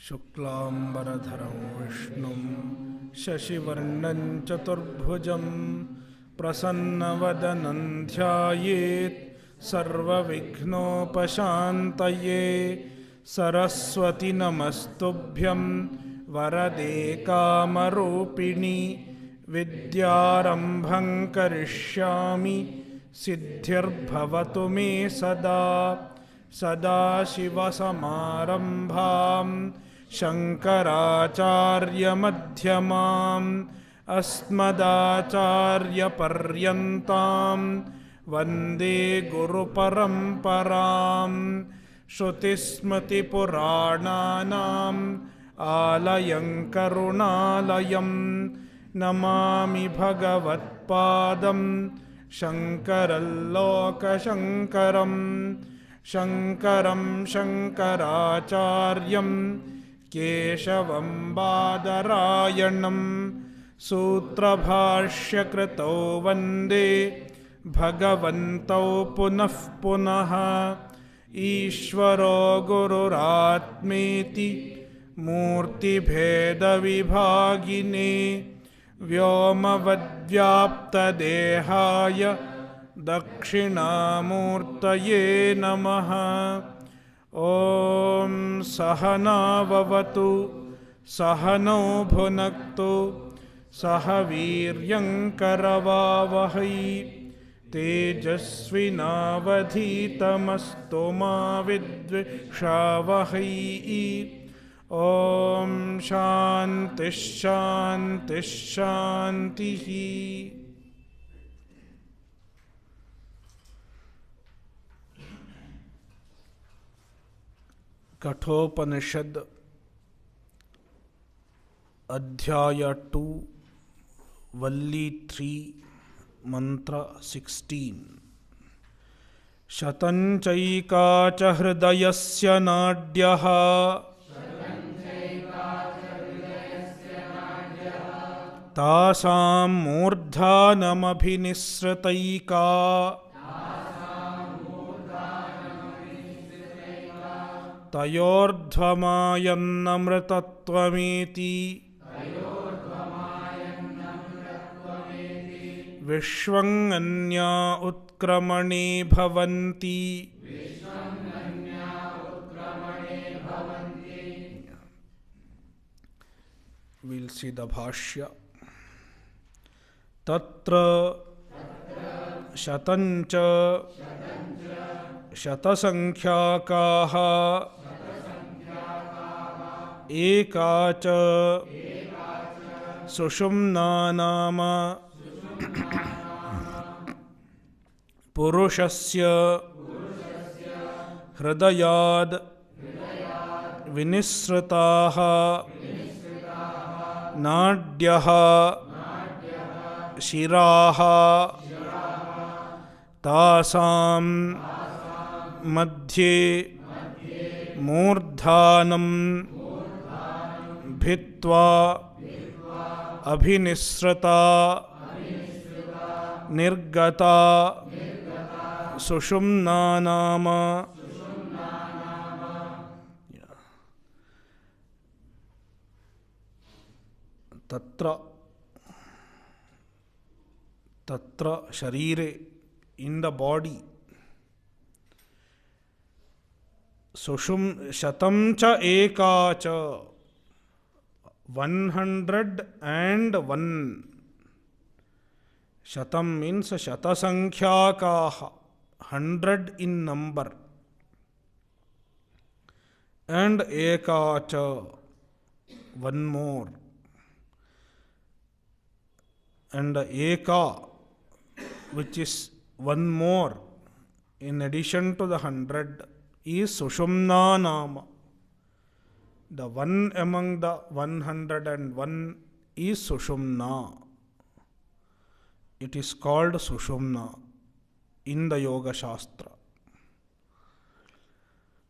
शुक्लांबरधरं विष्णुं शशिवर्णं चतुर्भुजं प्रसन्नवदनं ध्यायेत् सर्वविघ्नोपशान्तये। सरस्वती नमस्तुभ्यं वरदे कामरूपिणि विद्यारम्भं करिष्यामि सिद्धिर्भवतु मे सदा। सदाशिवसमारम्भां शङ्कराचार्यमध्यमाम् अस्मदाचार्यपर्यन्तां वन्दे गुरुपरम्परां। श्रुतिस्मृतिपुराणानाम् आलयं करुणालयं नमामि भगवत्पादं शङ्करं लोकशङ्करं। शङ्करं शङ्कराचार्यं केशवं बादरायणं सूत्रभाष्यकृतौ वन्दे भगवन्तौ पुनः पुनः। ईश्वरो गुरुरात्मेति मूर्तिभेदविभागिने व्योमवद्व्याप्तदेहाय दक्षिणामूर्तये नमः। ॐ सहनाववतु सहनौ भुनक्तु सह वीर्यङ्करवावहै तेजस्विनावधीतमस्तु मा विद्विषावहै। ॐ शान्तिः शान्तिः शान्तिः। कठोपनिषद अध्याय 2 वल्ली 3 मंत्र 16। शतञ्चैका च हृदयस्य नाड्यः तासां मूर्धानमभिनिसृतैका तयोर्ध्वमायन्नमृतत्वमेति विश्वङ्गन्या उत्क्रमणे भवन्ति। We'll see the bhashya. तत्र शतञ्च शतसंख्याकाः एका च सुषुम्ना नाम पुरुषस्य हृदयाद् विनिसृताः नाड्यः शिराः तासां मध्ये मूर्धानं भित्त्वा अभिनिसृता निर्गता सुषुम्ना नाम। तत्र शरीरे in the body शतं च एका च 101 शतं means शतसंख्याकाः 100 in number and eka cha one more and eka which is one more in addition to the 100 is sushumna nama. The one among the 101 is sushumna. It is called sushumna in the yoga shastra.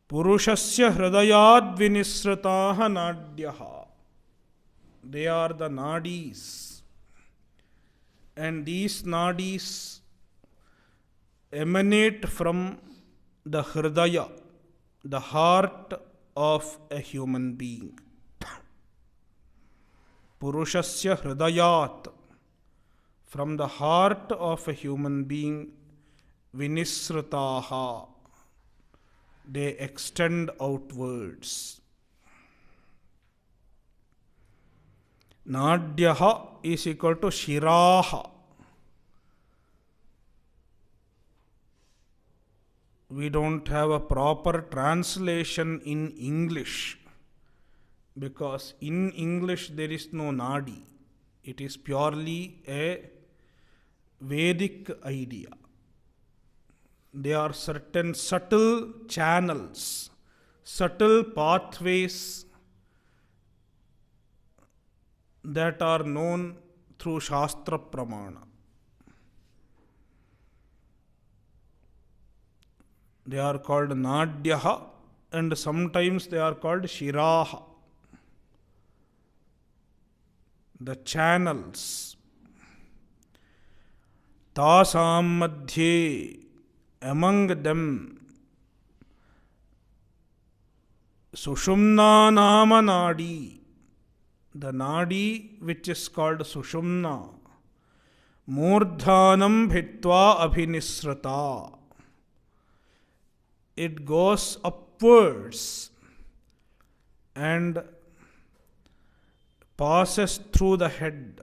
Purushasya hridayad vinisrataha nadyaha. They are the nadis, and these nadis emanate from the hridaya, the heart of a human being. Purushasya hridayat, from the heart of a human being, vinisrataha, they extend outwards. Nadyaha is equal to shiraha. We don't have a proper translation in English because in English there is no nadi. It is purely a Vedic idea. There are certain subtle channels, subtle pathways that are known through Shastra Pramana. They are called Nadyaha and sometimes they are called Shiraha. The channels. Tasam madhye, among them, Sushumna nama nadi, the nadi which is called Sushumna, Murdhanam bhitva abhinisrata. It goes upwards and passes through the head,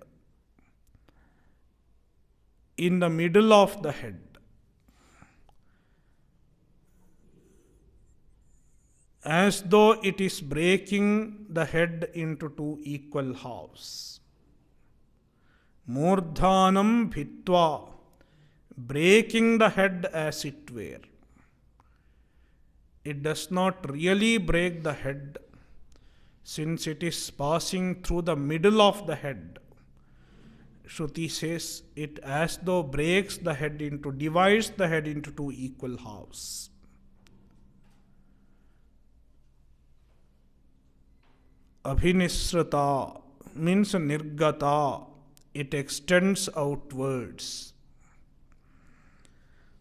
in the middle of the head. As though it is breaking the head into two equal halves. Murdhanam bhitva, breaking the head as it were. It does not really break the head, since it is passing through the middle of the head. Shruti says it as though breaks the head into, divides the head into two equal halves. Abhinisrata means nirgata, it extends outwards.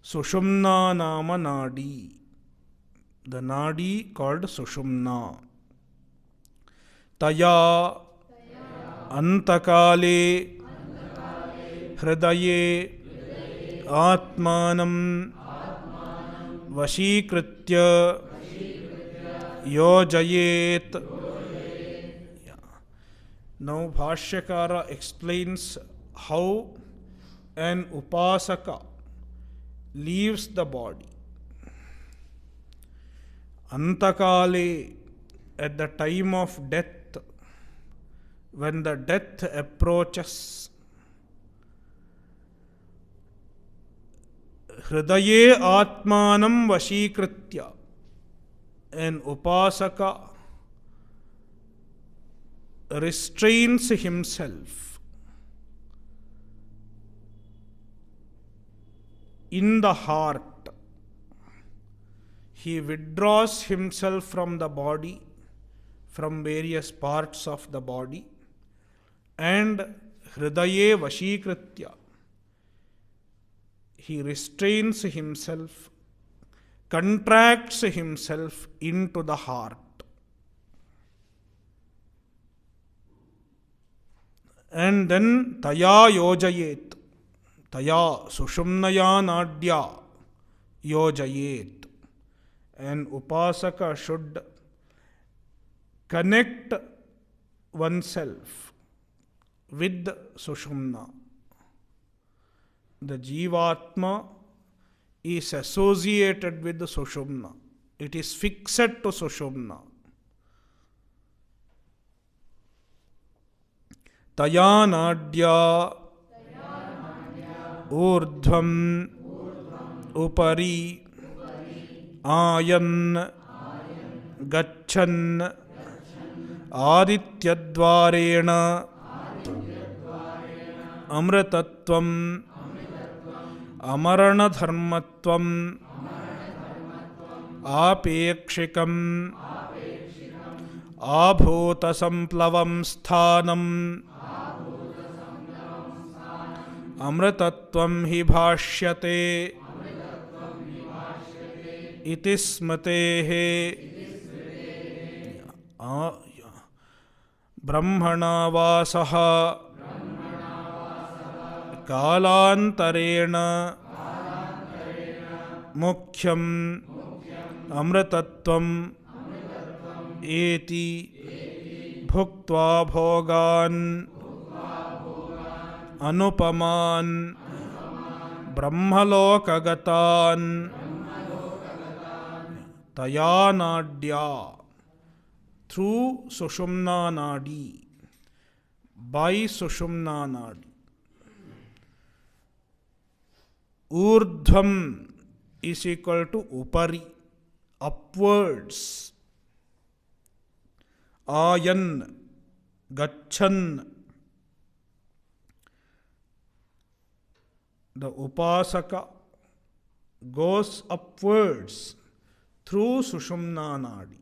Sushumna nama nadi, the nadi called Sushumna. Taya antakale hridaye atmanam vashikritya yojayet. Now Bhashyakara explains how an upasaka leaves the body. Antakale, at the time of death, when the death approaches, hridaye atmanam vashikritya, an upasaka restrains himself in the heart. He withdraws himself from the body, from various parts of the body, and hridaye vashikritya, he restrains himself, contracts himself into the heart. And then taya yojayet, taya sushumnaya nadya yojayet. An upasaka should connect oneself with Sushumna. The Jivatma is associated with the Sushumna. It is fixed to Sushumna. Taya nadya urdhvam upari ayan gachan adityadvarena amritatvam amaranadharmatvam apekshikam abhutasamplavam sthanam amritatvam hi bhashyate iti smrtehe. ब्रह्मणावासः कालांतरेण मुख्यम् अमृतत्वम् एति भुक्त्वा भोगान् अनुपमान् ब्रह्मलोकगतान् तया नाड्या through Sushumna Nadi, by Sushumna Nadi. Urdhvam is equal to upari, upwards. Ayan, gachan. The upasaka goes upwards through Sushumna Nadi.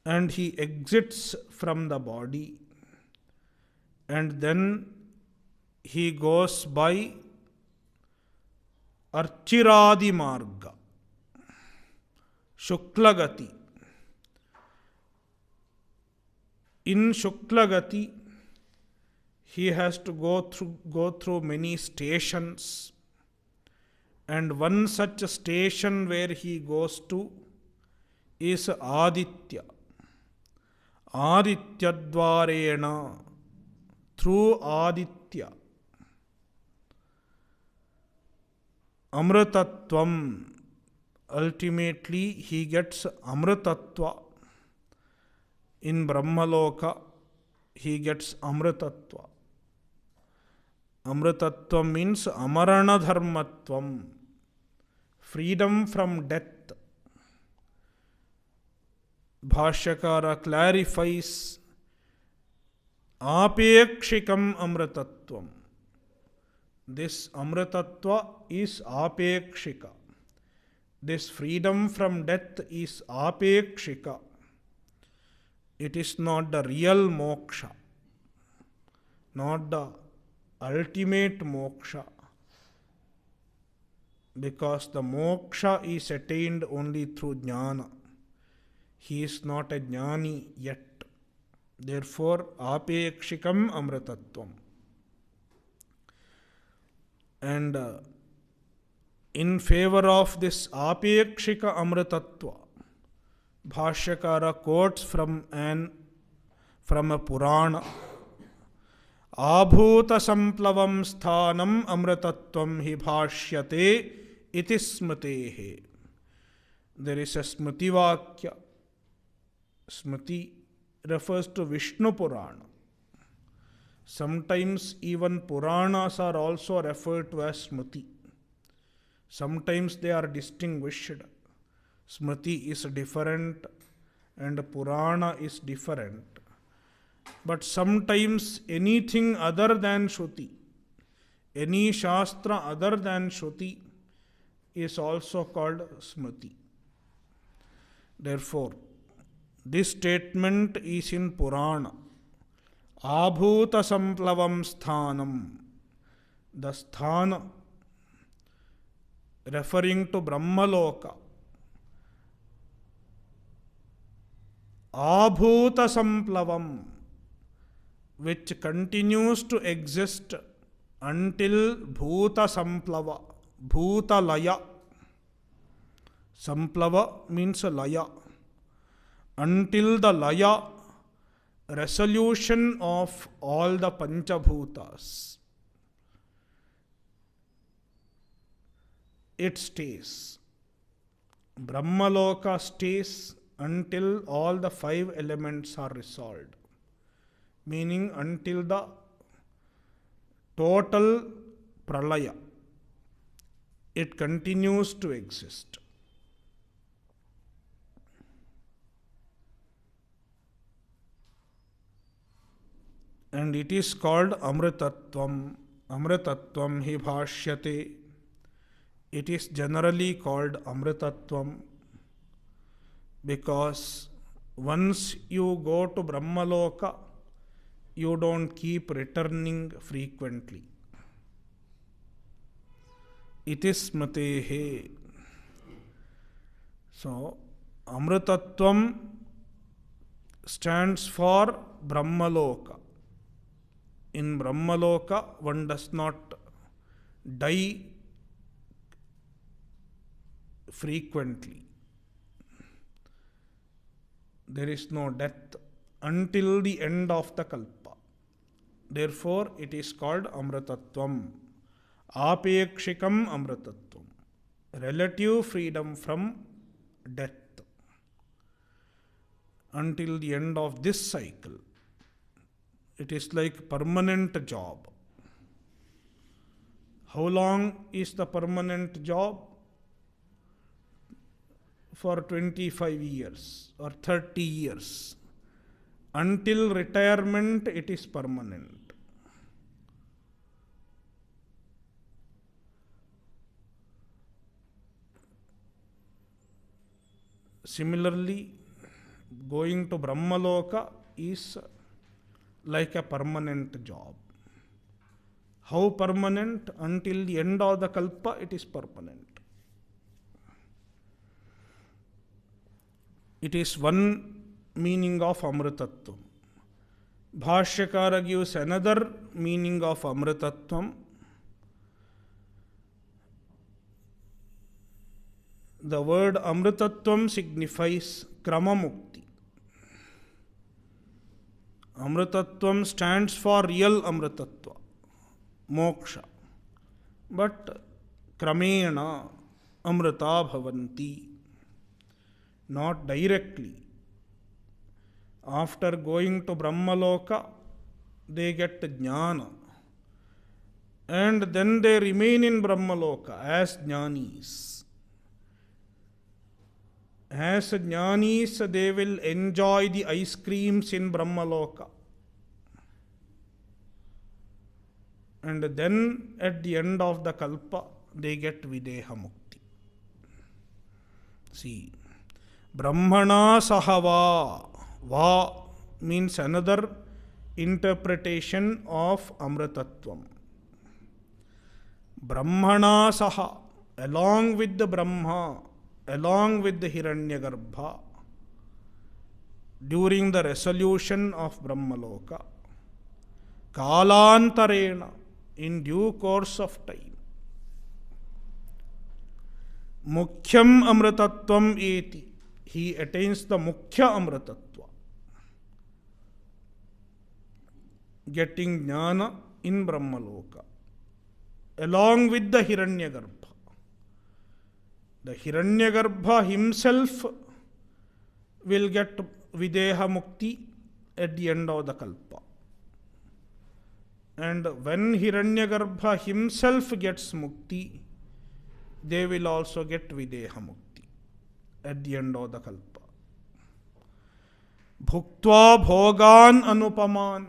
And he exits from the body, and then he goes by Archiradi Marga, Shuklagati. In Shuklagati, he has to go through many stations, and one such station where he goes to is Aditya. Adityadvarena, through Aditya. Amritattvam, ultimately he gets Amritattva. In Brahmaloka, he gets Amritattva. Amritattva means Amarana Dharmatvam, freedom from death. Bhashyakara clarifies apekshikam amritattvam. This amritattva is apekshika. This freedom from death is apekshika. It is not the real moksha, not the ultimate moksha, because the moksha is attained only through jnana. He is not a jnani yet. Therefore, apekshikam amritattvam. And in favor of this apekshika amritattva, Bhashyakara quotes from a Purana. Abhuta samplavam sthanam amritattvam hi bhashyate iti smritehe. There is a smriti vakya. Smriti refers to Vishnu Purana. Sometimes even Puranas are also referred to as Smriti. Sometimes they are distinguished. Smriti is different and Purana is different. But sometimes anything other than Shruti, any Shastra other than Shruti is also called Smriti. Therefore, this statement is in Purana. Abhuta samplavam sthanam. The sthana referring to Brahmaloka. Abhuta samplavam, which continues to exist until Bhuta samplava, Bhuta laya. Samplava means laya. Until the laya, resolution of all the Panchabhutas. It stays. Brahmaloka stays until all the 5 elements are resolved. Meaning until the total pralaya. It continues to exist. And it is called Amritattvam. Amritattvam hi bhashyate. It is generally called Amritattvam because once you go to Brahmaloka, you don't keep returning frequently. It is Smritehe. So, Amritattvam stands for Brahmaloka. In Brahmaloka, one does not die frequently. There is no death until the end of the kalpa. Therefore, it is called Amritattvam. Apekshikam Amritattvam. Relative freedom from death until the end of this cycle. It is like permanent job. How long is the permanent job? For 25 years or 30 years. Until retirement, it is permanent. Similarly, going to Brahmaloka is like a permanent job. How permanent? Until the end of the kalpa, it is permanent. It is one meaning of Amritattvam. Bhashyakara gives another meaning of Amritattvam. The word Amritattvam signifies Kramamukti. Amritattvam stands for real Amritattva, moksha. But Kramena Amrita Bhavanti. Not directly. After going to Brahmaloka, they get jnana. And then they remain in Brahmaloka as jnanis. As jnanis, they will enjoy the ice creams in Brahmaloka. And then at the end of the kalpa, they get Videha Mukti. See, Brahmana Sahava. Va means another interpretation of Amritattvam. Brahmana Saha, along with the Brahma, along with the Hiranyagarbha, during the resolution of Brahmaloka, Kalantarena, in due course of time. Mukhyam Amritattvam eti, he attains the Mukhya Amritattva. Getting jnana in Brahmaloka, along with the Hiranyagarbha. The Hiranyagarbha himself will get Videha Mukti at the end of the kalpa. And when Hiranyagarbha himself gets Mukti, they will also get Videha Mukti at the end of the kalpa. Bhuktva Bhogan Anupaman.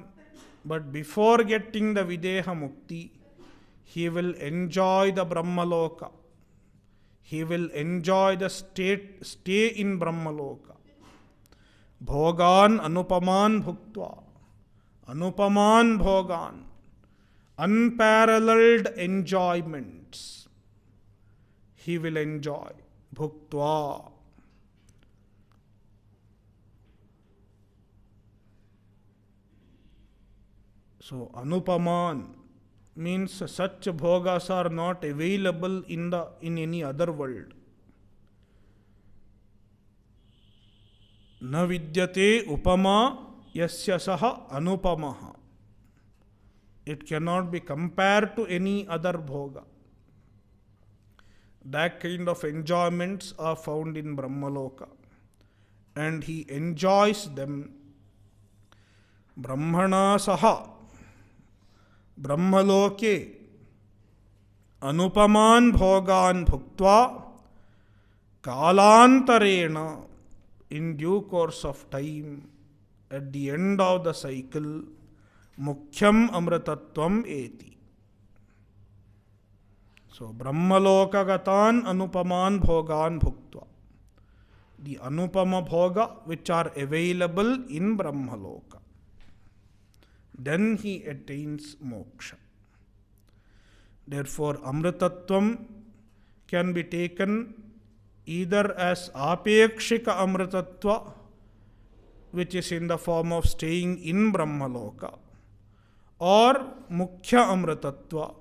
But before getting the Videha Mukti, he will enjoy the Brahmaloka. He will enjoy the stay in Brahmaloka. Bhogan Anupaman Bhuktva. Anupaman Bhogan. Unparalleled enjoyments. He will enjoy. Bhuktva. So, Anupaman means such bhogas are not available in any other world. Na vidyate upama yasya saha anupamaha. It cannot be compared to any other bhoga. That kind of enjoyments are found in Brahmaloka. And he enjoys them. Brahmana saha. Brahmaloke anupaman bhogan bhuktva kalantarena, in due course of time, at the end of the cycle, mukhyam amritattvam eti. So, Brahmaloka gatan anupaman bhogan bhuktva. The anupama bhoga which are available in Brahmaloka. Then he attains moksha. Therefore, Amritattvam can be taken either as Apekshika Amritattva, which is in the form of staying in Brahmaloka, or Mukhya Amritatva,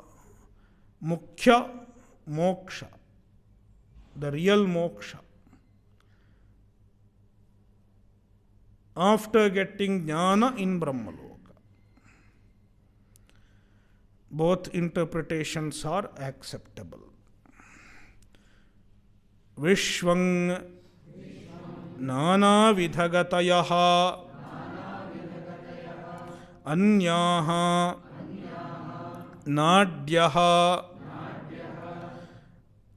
Mukhya Moksha, the real moksha. After getting jnana in Brahmaloka. Both interpretations are acceptable. Vishwang Nana Vidhagatayaha Anyaha Nadyaha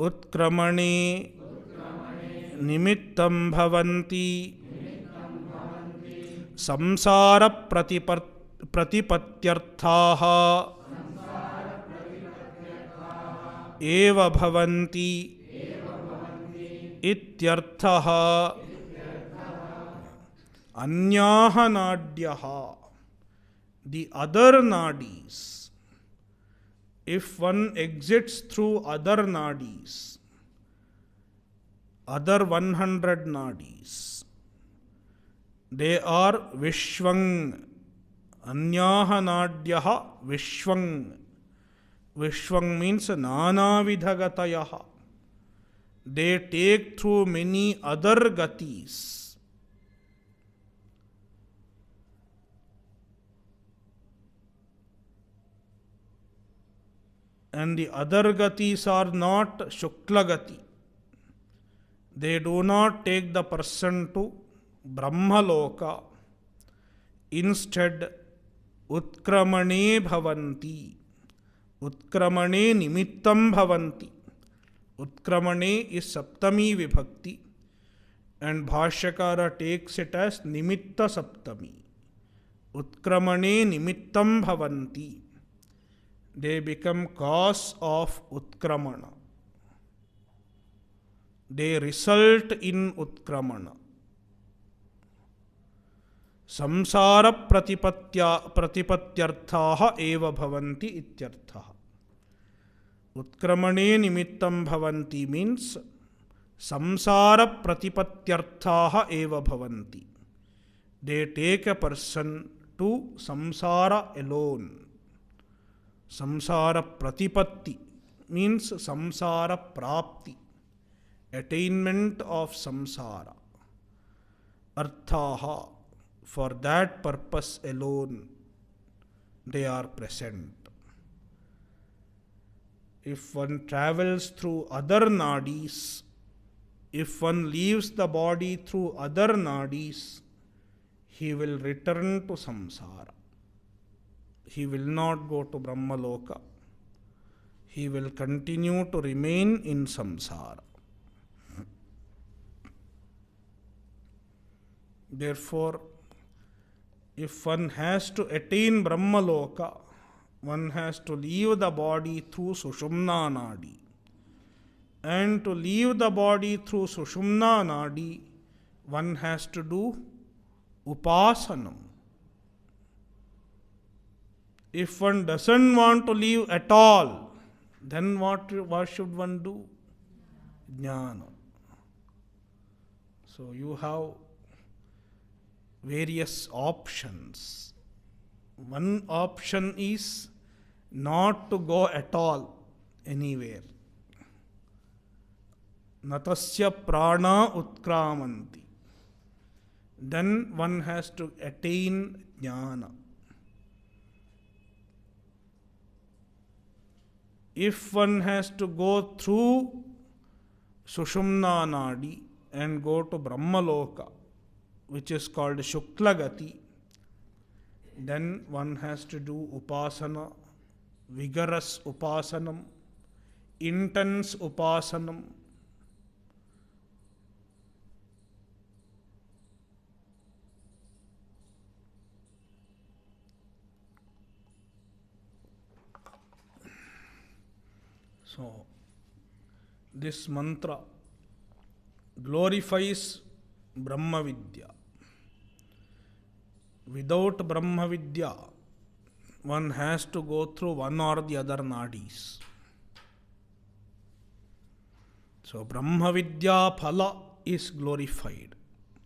Utkramani Nimittam Bhavanti Samsara Pratipatyarthaha Eva Bhavanti Ityarthaha Anyaha Nadyaha. The other nadis, if one exits through other nadis, other 100 nadis, they are Vishwang. Anyaha Nadyaha Vishwang. Vishwang means Nana Vidhagatayaha. They take through many other gatis. And the other gatis are not Shukla Gati. They do not take the person to Brahmaloka. Instead, Utkramane Bhavanti. Utkramane Nimittam Bhavanti. Utkramane is Saptami Vibhakti, and Bhashyakara takes it as Nimitta Saptami. Utkramane Nimittam Bhavanti. They become cause of Utkramana. They result in Utkramana. Samsara Pratipatyarthaha eva bhavanti ityarthaha. Utkramane nimittam bhavanti means samsara pratipatyarthaha eva bhavanti. They take a person to samsara alone. Samsara pratipatti means samsara prapti, attainment of samsara. Arthaha, for that purpose alone they are present. If one travels through other nadis, if one leaves the body through other nadis, he will return to samsara. He will not go to Brahmaloka. He will continue to remain in samsara. Therefore, if one has to attain Brahmaloka, one has to leave the body through Sushumna Nadi. And to leave the body through Sushumna Nadi, one has to do Upasanam. If one doesn't want to leave at all, then what should one do? Jnana. So you have various options. One option is not to go at all anywhere. Natasya prana utkramanti. Then one has to attain jnana. If one has to go through Sushumna Nadi and go to Brahmaloka, which is called Shuklagati, then one has to do Upasana, vigorous Upasanam, intense Upasanam. So, this mantra glorifies Brahma Vidya. Without Brahma Vidya, one has to go through one or the other nadis. So, Brahma Vidya Phala is glorified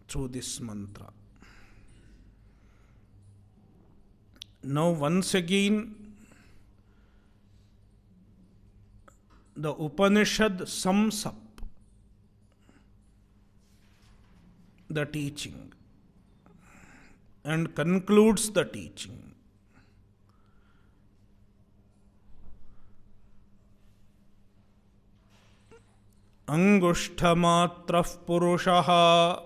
through this mantra. Now once again, the Upanishad sums up the teaching and concludes the teaching. Angushthamatrah Purushaha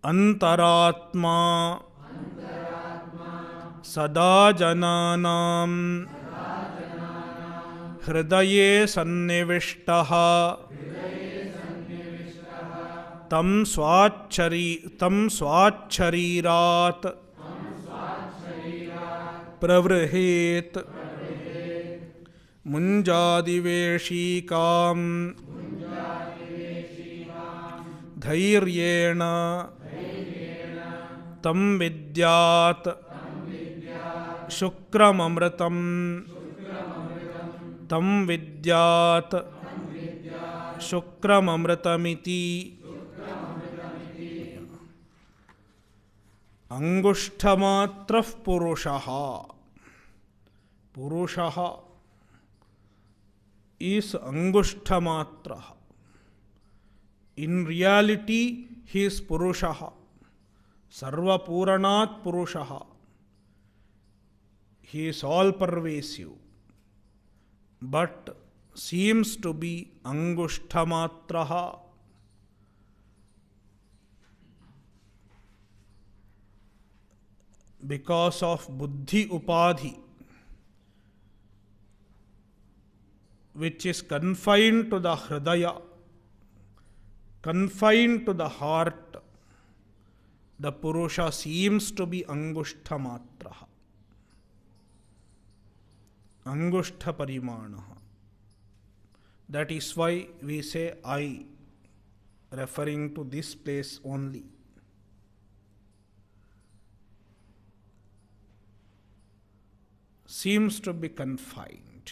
Antaratma Sada Jananam Hridaye Sannivishtaha Tam Swacharirat Pravrihet Munjadiveshikam Dhairyena Tam Vidyat Shukramamritam Tam Vidyat Shukramamritamiti. Angushthamatrah Purushaha. Purushaha is Angushthamatrah. In reality, he is Purushaha. Sarva Puranat Purushaha. He is all pervasive, but seems to be Angushthamatraha. Because of Buddhi Upadhi, which is confined to the Hridaya, confined to the heart, the Purusha seems to be Angushthamatraha. Angushtha Parimanaha. That is why we say I, referring to this place only. Seems to be confined.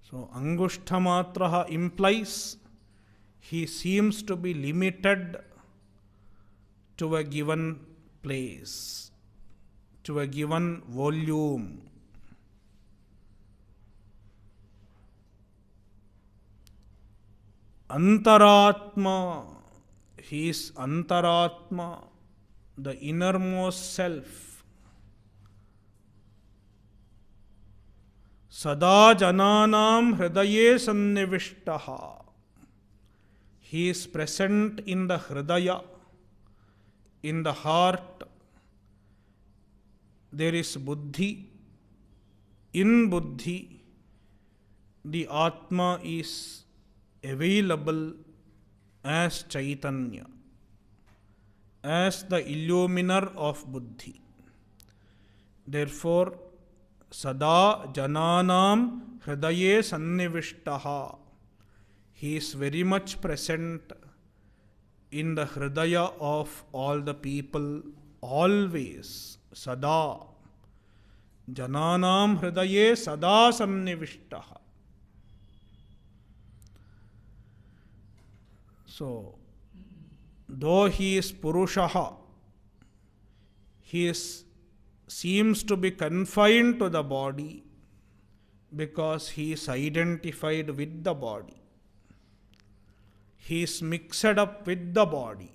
So Angushthamatraha implies he seems to be limited to a given place, to a given volume. Antaratma, he is Antaratma, the innermost self. Sada Jananam Hridaye Sannivishtaha. He is present in the Hridaya, in the heart. There is Buddhi. In Buddhi, the Atma is available as Chaitanya, as the illuminer of Buddhi. Therefore, Sada Jananam Hridaye Sannivishtaha. He is very much present in the Hridaya of all the people, always. Sada. Jananam Hridaye Sada Sannivishtaha. So, though he is Purushaha, he seems to be confined to the body because he is identified with the body. He is mixed up with the body.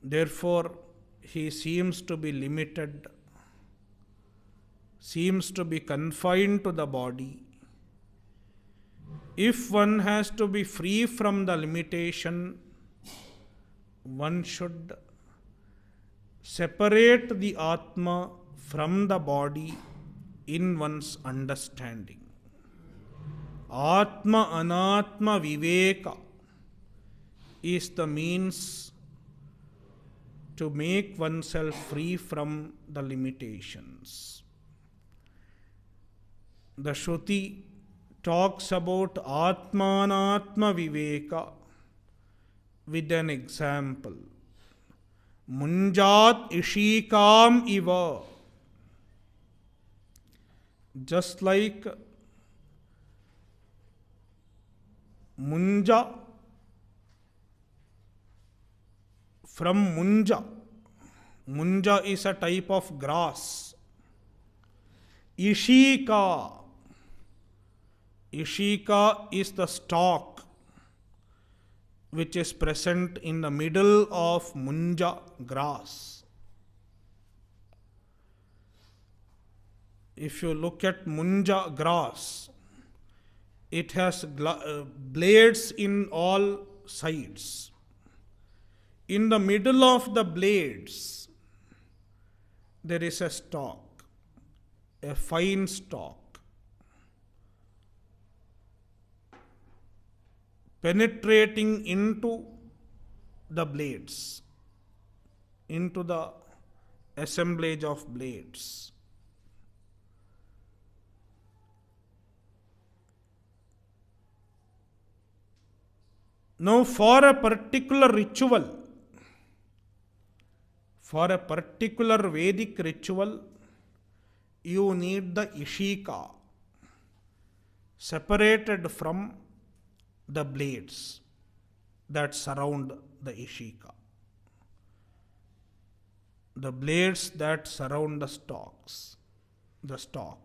Therefore, he seems to be limited, seems to be confined to the body. If one has to be free from the limitation, one should separate the Atma from the body in one's understanding. Atma Anatma Viveka is the means to make oneself free from the limitations. The Shruti talks about Atmanatma Viveka with an example. Munjat Ishikam Iva. Just like Munja from munja. Munja is a type of grass. Ishika. Ishika is the stalk which is present in the middle of munja grass. If you look at munja grass, it has blades in all sides. In the middle of the blades, there is a stalk, a fine stalk, penetrating into the blades, into the assemblage of blades. Now, for a particular ritual, for a particular Vedic ritual, you need the Ishika separated from the blades that surround the Ishika. The blades that surround the stalks, the stalk.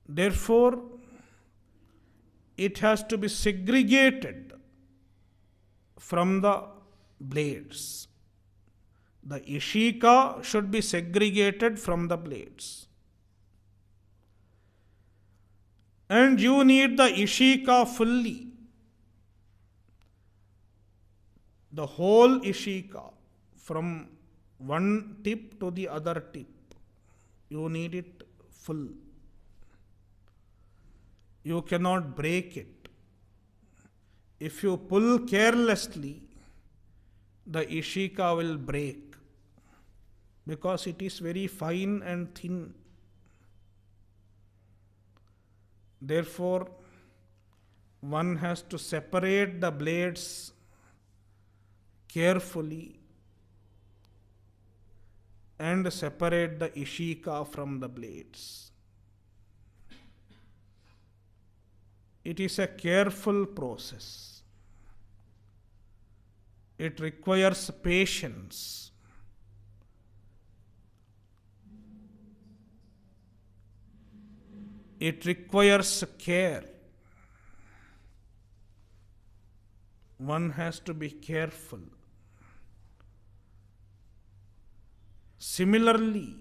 Therefore, it has to be segregated from the blades. The Ishika should be segregated from the blades. And you need the Ishika fully. The whole Ishika from one tip to the other tip. You need it full. You cannot break it. If you pull carelessly, the Ishika will break because it is very fine and thin. Therefore, one has to separate the blades carefully and separate the Ishika from the blades. It is a careful process. It requires patience. It requires care. One has to be careful. Similarly,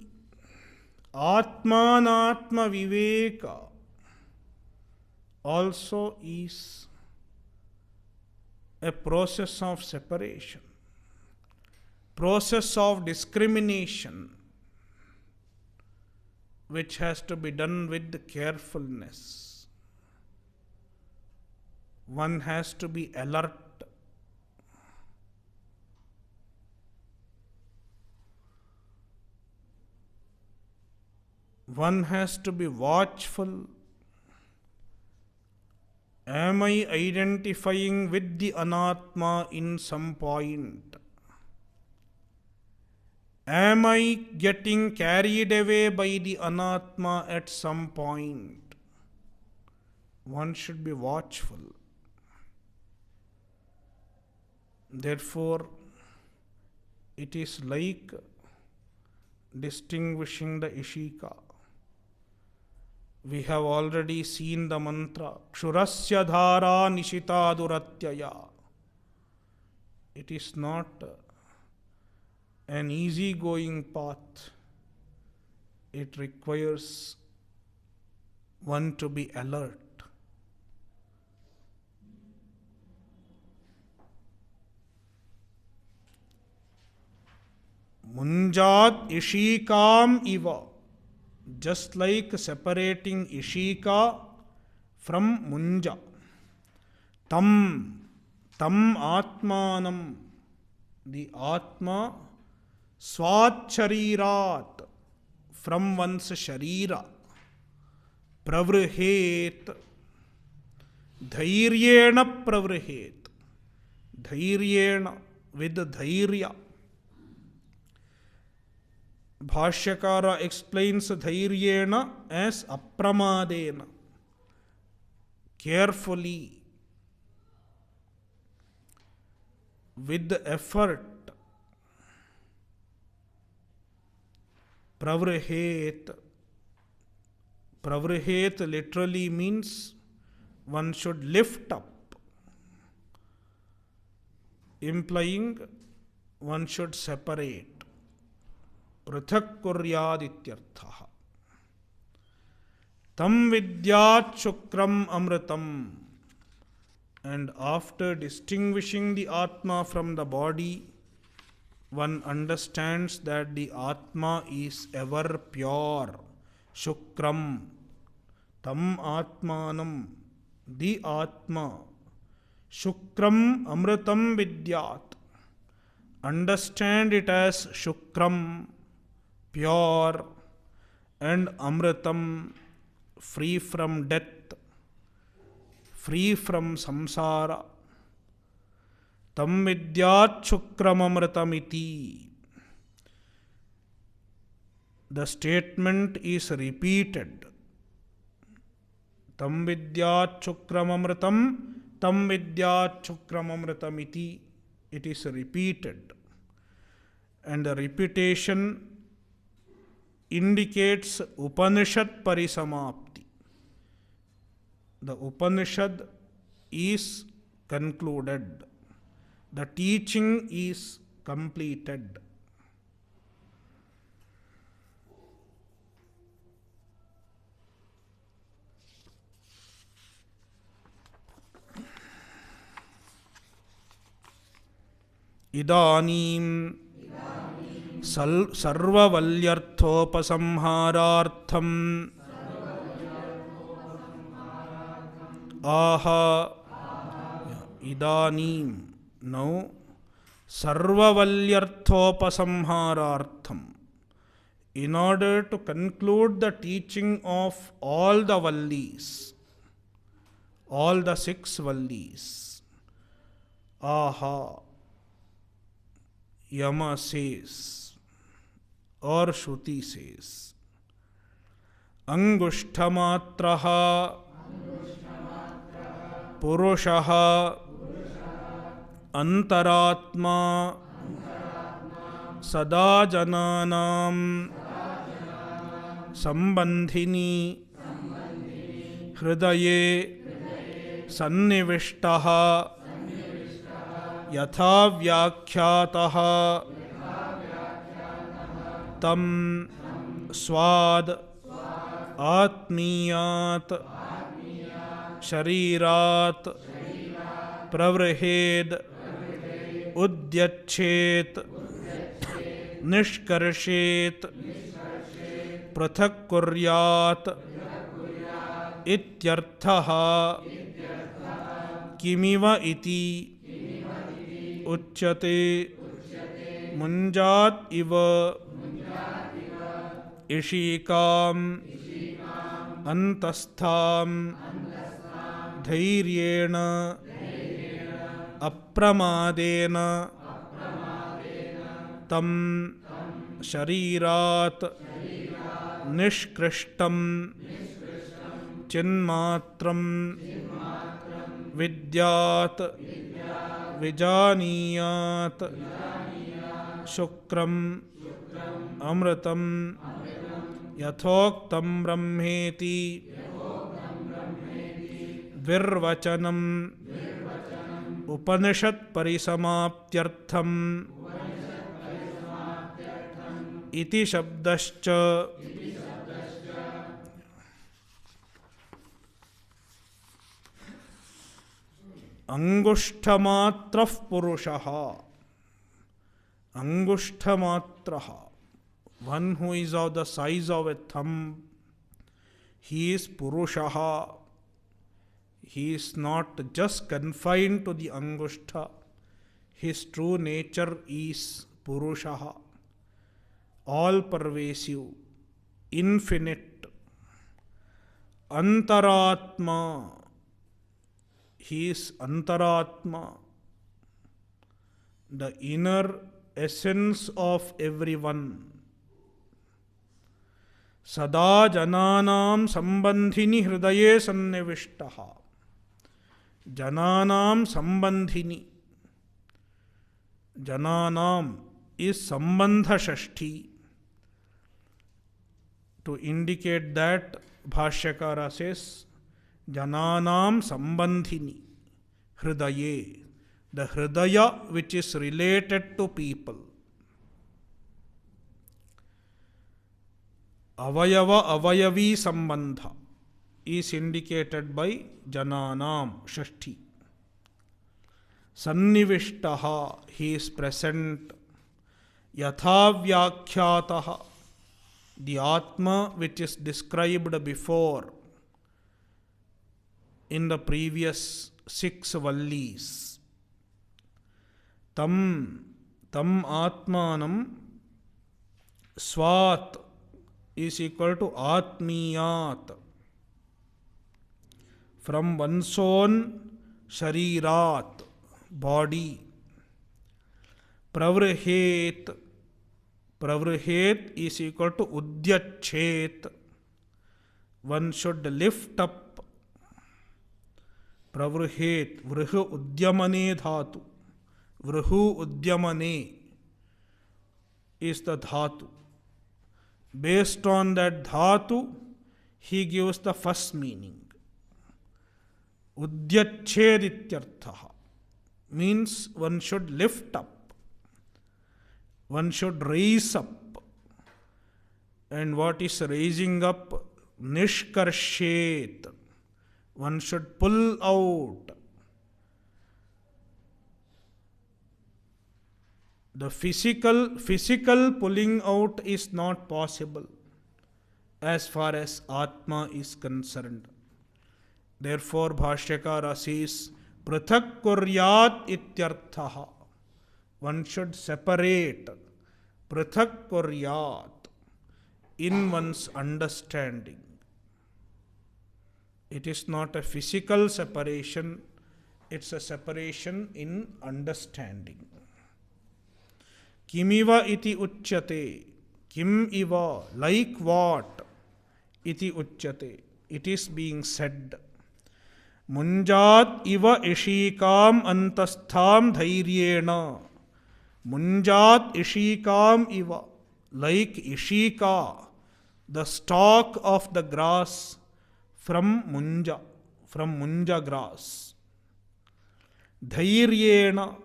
Atmanatma Viveka also is a process of separation, process of discrimination, which has to be done with carefulness. One has to be alert. One has to be watchful. Am I identifying with the Anatma in some point? Am I getting carried away by the Anatma at some point? One should be watchful. Therefore, it is like distinguishing the Ishika. We have already seen the mantra, Kshurasya dhara nishita duratyaya. It is not an easy-going path. It requires one to be alert. Munjat ishikam iva. Just like separating Ishika from Munja. Tam Atmanam. The Atma Swat Sharirat. From one's Sharira. Pravrihet. Dhairyena pravrihet. Dhairyena with dhairya. Bhashyakara explains dhairyena as apramadena. Carefully. with effort. Pravrhet. Pravrhet literally means one should lift up, implying one should separate. Prithak kuryad ityarthaha. Tam vidyat shukram amritam. And after distinguishing the Atma from the body, one understands that the Atma is ever pure. Shukram. Tam Atmanam. The Atma. Shukram Amritam Vidyat. Understand it as Shukram, pure, and Amritam, free from death, free from samsara. Tam Vidyat Shukram Amritamiti. The statement is repeated. Tam Vidyat Shukram Amritam, Tam Vidyat Shukram Amritamiti. It is repeated. And the repetition indicates Upanishad Parisamapti. The Upanishad is concluded. The teaching is completed. Idanim sarvavalyarthopasamharartham aha. Idanim. Now, sarvavalyarthopasamharartham. In order to conclude the teaching of all the vallis, all the 6 vallis, aha, Yama says, or Shruti says, Angushthamatraha Purushaha Antaratma Sada Jananam Sambandhini Hridaye Sannivishtaha Yatha Vyakhyaataha Tam Swad Atmiyat Sharirat Pravrhed Udyachet Nishkarshet Prathak Kuryat Ityarthaha Kimiva iti Uchyate Munjat iva Ishikam Antastham Dhairyena Apramadena Tam Sharirat Nishkrishtam Chinmatram Vidyat Vijaniyat Shukram Amritam Yathoktam Brahmeti Virvachanam Upanishad Parisamaptyartham Iti Shabdascha. Angushthamatrah Purushaha. Angushthamatraha. One who is of the size of a thumb, he is Purushaha. He is not just confined to the Angushtha. His true nature is Purushaha. All pervasive, infinite. Antaratma. He is Antaratma, the inner essence of everyone. Sada Jananam Sambandhini Hridaye Sannivishtaha. Jananam Sambandhini. Jananam is Sambandha Shashti to indicate that Bhashyakara says Jananam Sambandhini Hridaye, the Hridaya which is related to people. Avayava Avayavi Sambandha is indicated by Jananam Shashti. Sannivishtaha, he is present. Yathavyakhyataha, the Atma which is described before in the previous 6 vallis. Tam Atmanam Swat is equal to Atmiyat, from one's own Sharirat, body. Pravrhet is equal to Udyachet, one should lift up. Pravrhet, Vrihu Udyamane dhatu. Vrihu Udyamane is the dhatu. Based on that dhatu, he gives the first meaning. Udyachedityarthaha means one should lift up, one should raise up. And what is raising up? Nishkarshet, one should pull out. The physical pulling out is not possible as far as Atma is concerned. Therefore, Bhashyakara says, Prathak kuryat ityarthaha. One should separate. Prathak kuryat, in one's understanding. It is not a physical separation, it's a separation in understanding. Kimiva iti uchyate. Kim iva, like what? Iti uchyate. It is being said. Munjat iva ishikam antastham dhairyena. Munjat ishikam iva, like ishika, the stalk of the grass from munja grass. Dhairyena,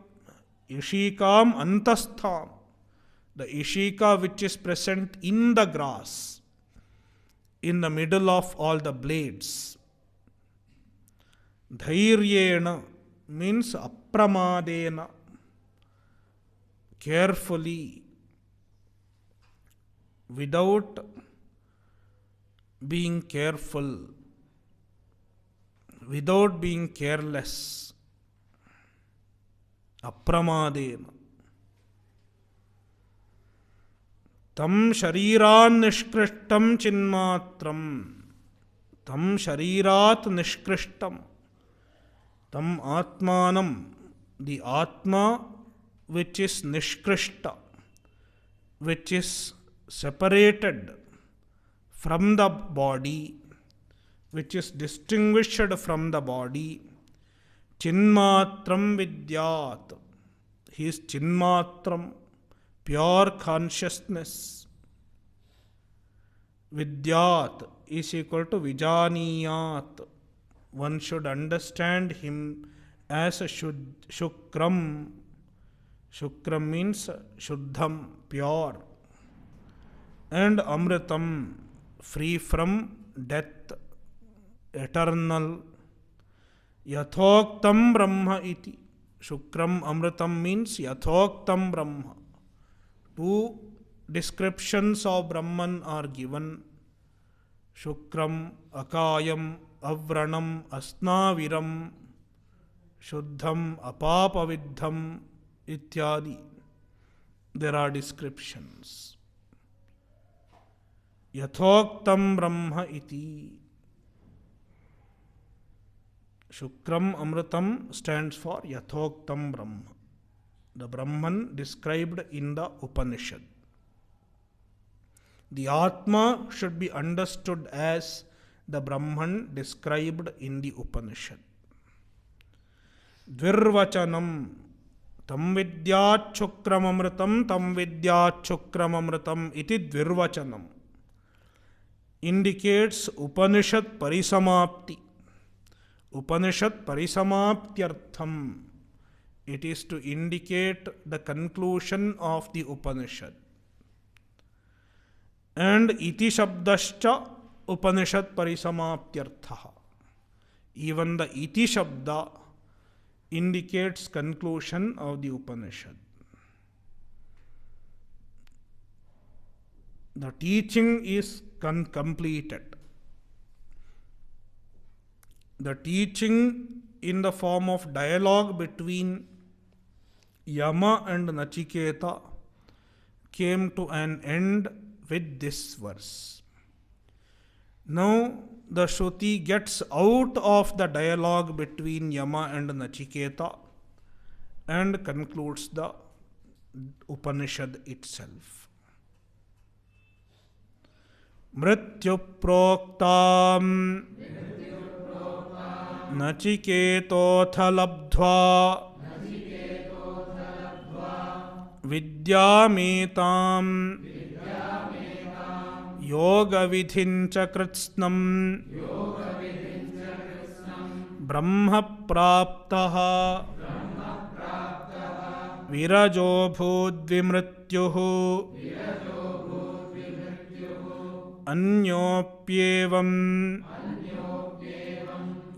ishikam antastham, the ishika which is present in the grass, in the middle of all the blades. Dhairyena means apramadena, carefully, without being careful, without being careless. Apramadena. Tam shariran nishkrishtam chinmatram. Tam sharirat nishkrishtam. Tam atmanam, the Atma which is nishkrishta, which is separated from the body, which is distinguished from the body. Chinmatram vidyat. He is chinmatram, pure consciousness. Vidyat is equal to vijaniyat. One should understand him as a shukram. Shukram means shuddham, pure. And amritam, free from death, eternal. Yathoktam Brahma iti. Shukram amritam means Yathoktam Brahma. 2 descriptions of Brahman are given. Shukram, Akayam, Avranam, Asnaviram, Shuddham, Apapavidham, ityadi. There are descriptions. Yathoktam Brahma iti. Shukram Amritam stands for Yathoktam Brahma, the Brahman described in the Upanishad. The Atma should be understood as the Brahman described in the Upanishad. Dvirvachanam, तं विद्याच्छुक्रममृतं तं विद्याच्छुक्रममृतम् इति द्विर्वचनम् indicates Upanishad Parisamapti. Upanishad Parisamaptyartham. It is to indicate the conclusion of the Upanishad. And iti shabdascha Upanishad Parisamaptyartha. Even the iti shabda indicates conclusion of the Upanishad. The teaching is completed. The teaching in the form of dialogue between Yama and Nachiketa came to an end with this verse. Now the Shruti gets out of the dialogue between Yama and Nachiketa and concludes the Upanishad itself. मृत्युप्रोक्तां नचिकेतोऽथ लब्ध्वा विद्यामेतां योगविधिं च कृत्स्नं ब्रह्म प्राप्तः विरजोऽभूद्विमृत्युः अन्योप्येवं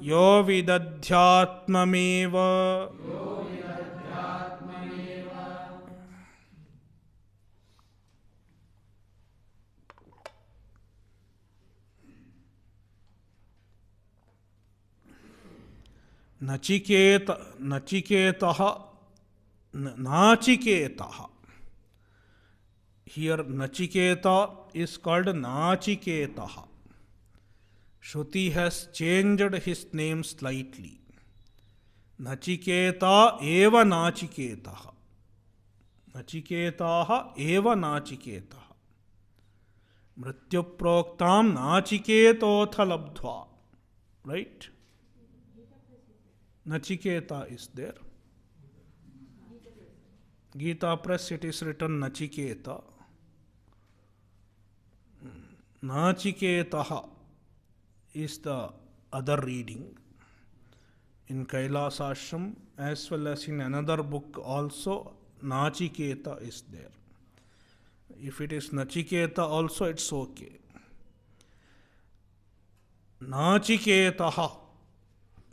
यो विदध्यात्ममेव नाचिकेतः Here Nachiketa is called Nachiketaha. Shruti has changed his name slightly. Nachiketa eva Nachiketaha. Nachiketaha eva Nachiketaha. Mrityuproktam Nachiketotha labdhva. Right? Nachiketa is there. Gita Press it is written Nachiketa. Nachiketaha is the other reading. In Kailas Ashram as well as in another book also Nachiketa is there. If it is Nachiketa also it's okay. Nachiketaha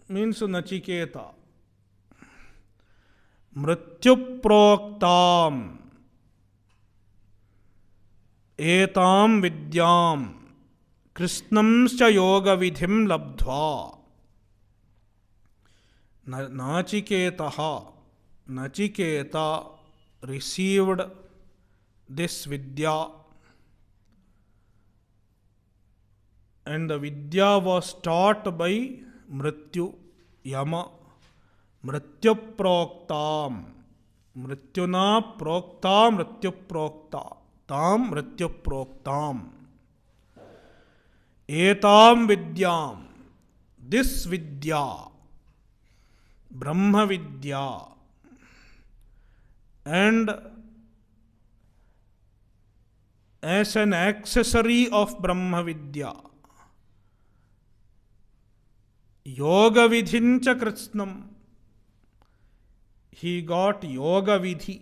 means Nachiketa. Mrityuproktam etam vidyam krishnamscha yoga vidhim labdhva. Nachiketa received this vidya, and the vidya was taught by Mrityu, Yama. Mrityuproktam. Mrityuna prokta mrityuprokta. Tam mrityuproktam. Etam vidyam. This vidya. Brahma vidya. And as an accessory of Brahma vidya, yoga vidhincha kritsnam. He got yoga vidhi,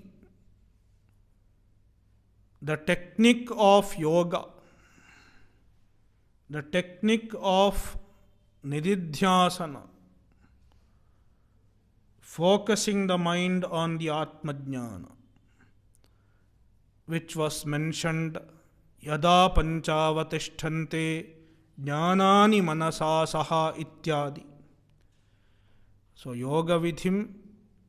the technique of yoga, the technique of nididhyasana, focusing the mind on the Atmajnana, which was mentioned yada panchavatishtante jnanani manasa saha ityadi. So yoga vidhim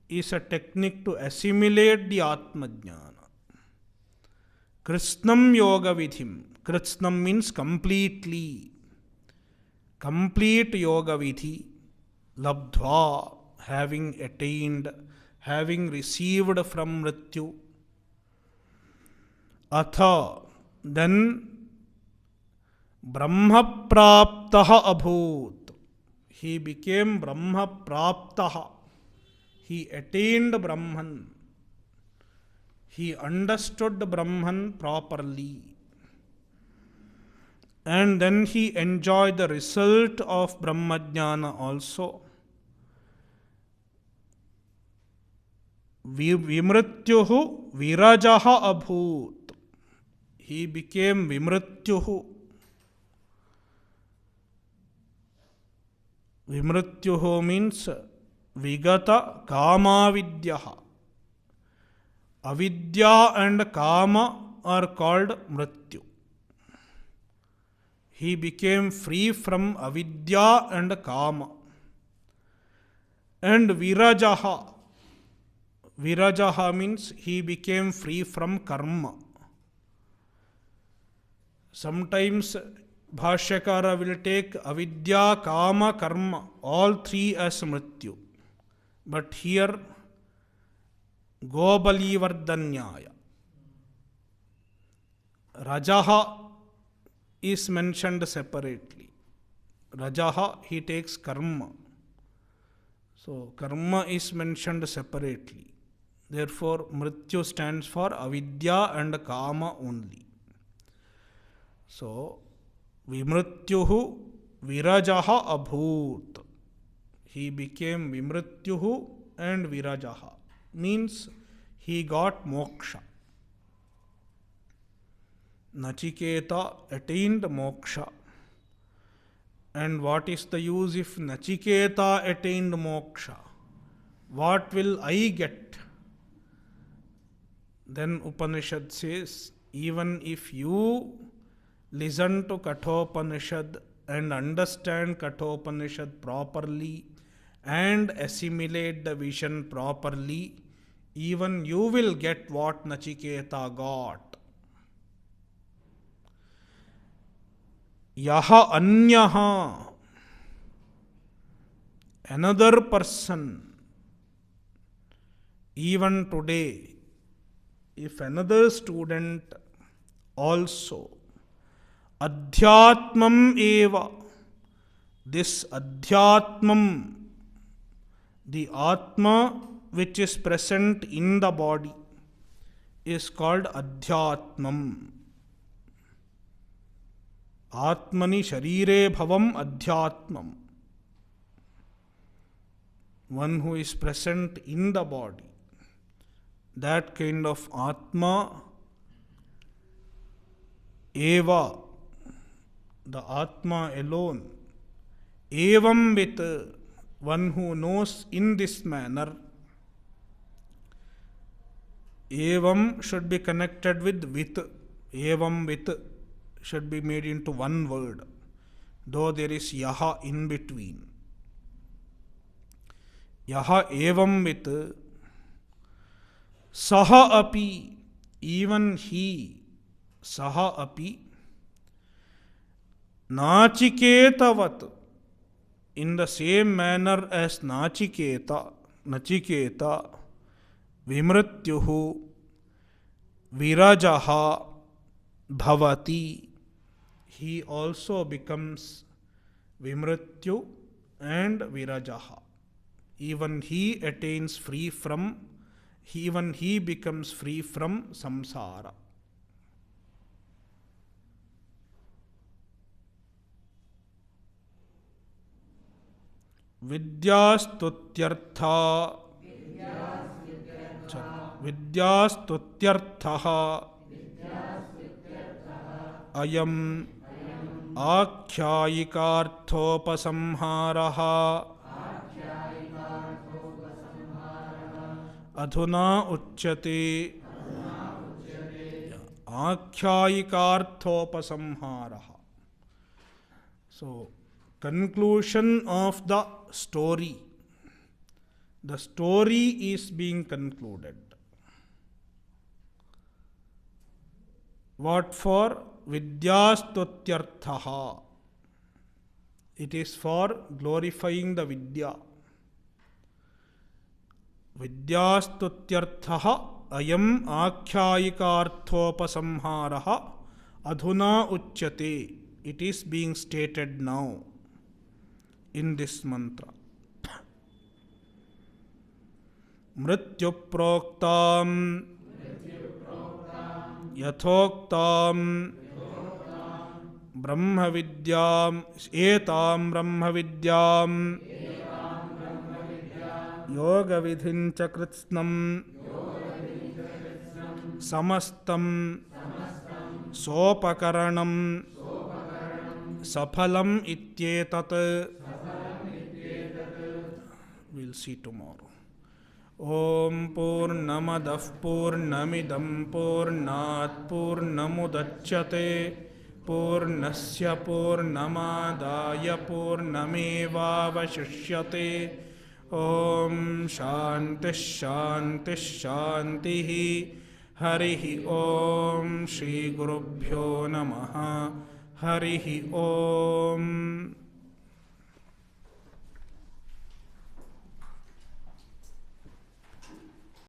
is a technique to assimilate the Atmajnana. Krishnam yoga vidhim. Krishnam means completely. Complete yoga vidhi. Labdhva, having attained, having received from Mrityu. Atha, then Brahma praptaha abhut. He became Brahma praptaha. he attained Brahman. He understood Brahman properly. And then he enjoyed the result of Brahmajnana also. Vimrityuhu virajaha abhut. He became Vimrityuhu. Vimrityuhu means Vigata Kama Vidyaha. Avidya and Kama are called Mrityu. He became free from Avidya and Kama. And Virajaha. Virajaha means he became free from karma. Sometimes Bhashyakara will take Avidya, Kama, Karma, all three as Mrityu. But here, Gobali Vardanyaya. Rajaha is mentioned separately. Rajaha, he takes Karma. So, Karma is mentioned separately. Therefore, Mrityu stands for Avidya and Kama only. So, Vimrityuhu Virajaha Abhut. He became Vimrityuhu and Virajaha. Means he got moksha. Nachiketa attained moksha. And what is the use if Nachiketa attained moksha? What will I get? Then Upanishad says, even if you listen to Kathopanishad and understand Kathopanishad properly and assimilate the vision properly, even you will get what Nachiketa got. Yaha anyaha, another person, even today, if another student also, Adhyatmam eva, this Adhyatmam, the Atma which is present in the body, is called Adhyatmam. Atmani Sharire Bhavam Adhyatmam. One who is present in the body. That kind of Atma, Eva, the Atma alone, Evam with, one who knows in this manner. Evam should be connected with. Evam with should be made into one word, though there is Yaha in between. Yaha evam with, Saha api, even he, Saha api, Nachiketavat, in the same manner as Nachiketa, Vimrityuhu, Virajaha, Bhavati, he also becomes Vimrityu and Virajaha. Even he attains free from, even he becomes free from samsara. Vidyastutyartha, Vidyastutyartha, Ayam Akhyaikarthopasamharaha Adhuna Uchyate. Akhyaikarthopasamharaha. So, conclusion of the story. The story is being concluded. What for? Vidyastutyarthaha. It is for glorifying the Vidya. Vidyastutyarthaha ayam akhyaikarthopasamharaha adhuna uchyate. It is being stated now in this mantra. मृत्युप्रोक्तां यथोक्तां ब्रह्मविद्याम् एतां ब्रह्मविद्याम् योगविधिं च कृत्स्नं समस्तं सोपकरणं सफलम् इत्येतत्. We'll see tomorrow. Om Purnamadah Purnamidam Purnat Purnamudachyate Purnasya Purnamadaya Purnamevavashishyate. Om Shanti Shanti Shantihi. Harihi Om Shri Gurubhyo Namaha. Harihi Om.